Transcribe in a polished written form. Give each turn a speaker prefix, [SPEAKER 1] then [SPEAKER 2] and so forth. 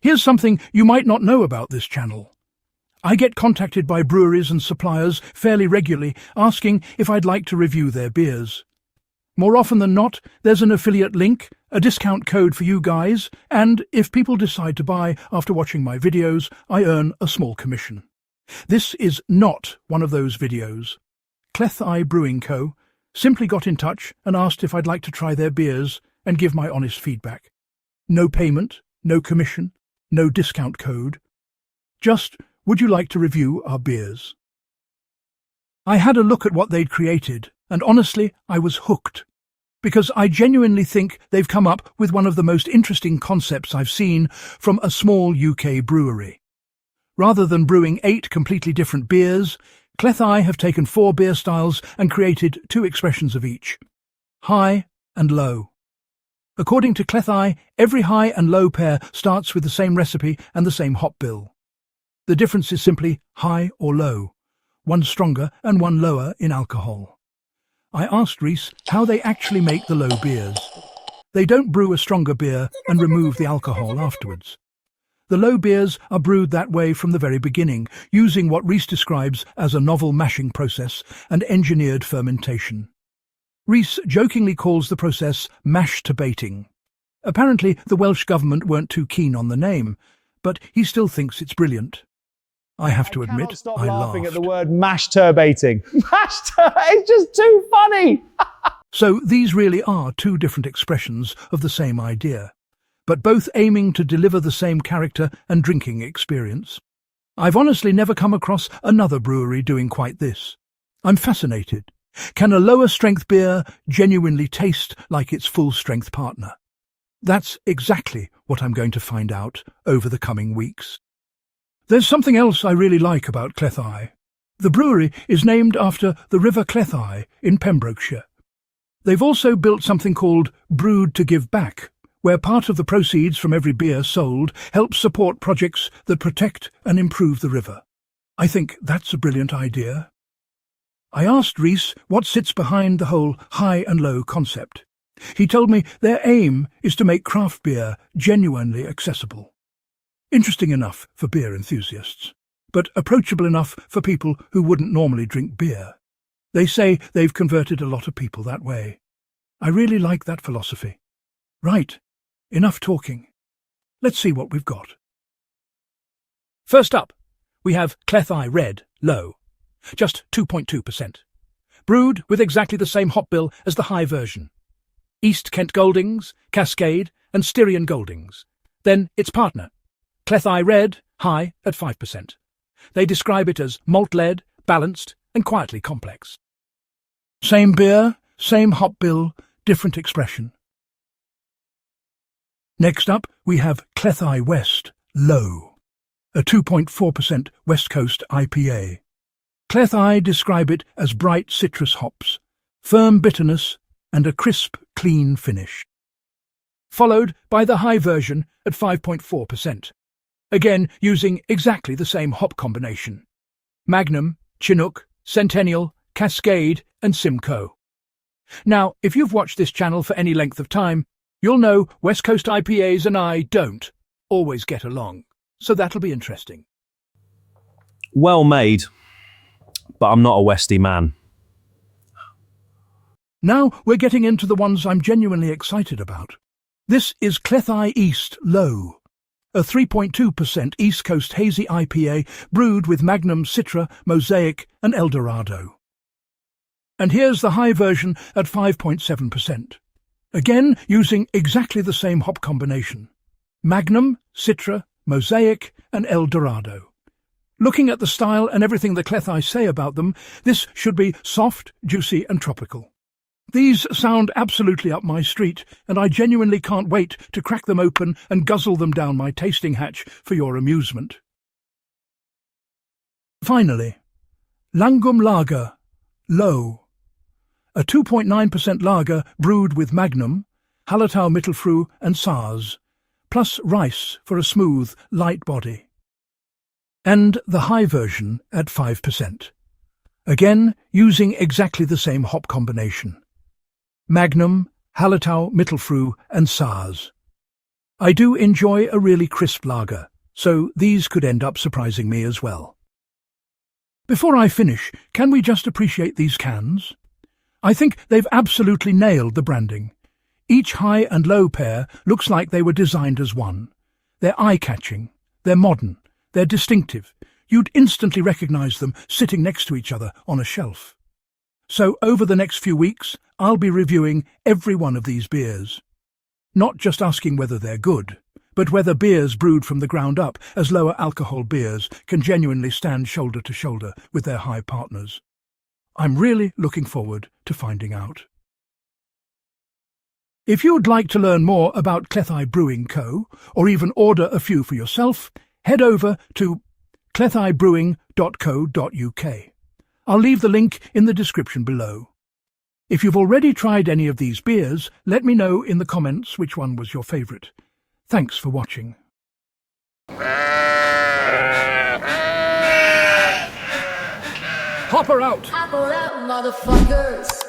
[SPEAKER 1] Here's something you might not know about this channel. I get contacted by breweries and suppliers fairly regularly asking if I'd like to review their beers. More often than not, there's an affiliate link, a discount code for you guys, and if people decide to buy after watching my videos, I earn a small commission. This is not one of those videos. Cleddau Brewing Co. simply got in touch and asked if I'd like to try their beers and give my honest feedback. No payment, no commission, no discount code. Just, would you like to review our beers? I had a look at what they'd created, and honestly, I was hooked. Because I genuinely think they've come up with one of the most interesting concepts I've seen from a small UK brewery. Rather than brewing 8 completely different beers, Cleddau have taken 4 beer styles and created 2 expressions of each: high and low. According to Cleddau, every high and low pair starts with the same recipe and the same hop bill. The difference is simply high or low, one stronger and one lower in alcohol. I asked Reese how they actually make the low beers. They don't brew a stronger beer and remove the alcohol afterwards. The low beers are brewed that way from the very beginning, using what Reese describes as a novel mashing process and engineered fermentation. Reese jokingly calls the process mash-turbating. Apparently, the Welsh government weren't too keen on the name, but he still thinks it's brilliant. I have to admit,
[SPEAKER 2] cannot stop
[SPEAKER 1] I
[SPEAKER 2] laughing
[SPEAKER 1] laughed.
[SPEAKER 2] at the word mash-turbating. It's just too funny.
[SPEAKER 1] So these really are 2 different expressions of the same idea, but both aiming to deliver the same character and drinking experience. I've honestly never come across another brewery doing quite this. I'm fascinated. Can a lower-strength beer genuinely taste like its full-strength partner? That's exactly what I'm going to find out over the coming weeks. There's something else I really like about Cleddau. The brewery is named after the River Cleddau in Pembrokeshire. They've also built something called Brewed to Give Back, where part of the proceeds from every beer sold helps support projects that protect and improve the river. I think that's a brilliant idea. I asked Reese what sits behind the whole high and low concept. He told me their aim is to make craft beer genuinely accessible. Interesting enough for beer enthusiasts, but approachable enough for people who wouldn't normally drink beer. They say they've converted a lot of people that way. I really like that philosophy. Right, enough talking. Let's see what we've got. First up, we have Cleddau Red, low, just 2.2%. Brewed with exactly the same hop bill as the high version. East Kent Goldings, Cascade and Styrian Goldings. Then its partner, Cleddau Red, high at 5%. They describe it as malt-led, balanced and quietly complex. Same beer, same hop bill, different expression. Next up, we have Cleddau West, low, a 2.4% West Coast IPA. Cleddau describe it as bright citrus hops, firm bitterness and a crisp, clean finish. Followed by the high version at 5.4%. Again using exactly the same hop combination. Magnum, Chinook, Centennial, Cascade and Simcoe. Now, if you've watched this channel for any length of time, you'll know West Coast IPAs and I don't always get along, so that'll be interesting.
[SPEAKER 2] Well made, but I'm not a Westie man.
[SPEAKER 1] Now we're getting into the ones I'm genuinely excited about. This is Cleddau East Low, a 3.2% East Coast hazy IPA brewed with Magnum, Citra, Mosaic and Eldorado. And here's the high version at 5.7%. Again using exactly the same hop combination. Magnum, Citra, Mosaic and Eldorado. Looking at the style and everything the Cleddau say about them, this should be soft, juicy and tropical. These sound absolutely up my street, and I genuinely can't wait to crack them open and guzzle them down my tasting hatch for your amusement. Finally, Langum Lager, low. A 2.9% lager brewed with Magnum, Hallertau Mittelfrüh and Saaz, plus rice for a smooth, light body. And the high version at 5%. Again, using exactly the same hop combination. Magnum, Hallertau Mittelfrüh and Saaz. I do enjoy a really crisp lager, so these could end up surprising me as well. Before I finish, can we just appreciate these cans? I think they've absolutely nailed the branding. Each high and low pair looks like they were designed as one. They're eye-catching, they're modern, they're distinctive. You'd instantly recognise them sitting next to each other on a shelf. So over the next few weeks, I'll be reviewing every one of these beers. Not just asking whether they're good, but whether beers brewed from the ground up as lower alcohol beers can genuinely stand shoulder to shoulder with their high partners. I'm really looking forward to finding out. If you'd like to learn more about Cleddau Brewing Co, or even order a few for yourself, head over to cleddaubrewing.co.uk. I'll leave the link in the description below. If you've already tried any of these beers, let me know in the comments which one was your favourite. Thanks for watching. Hopper out!
[SPEAKER 3] Hopper out, motherfuckers!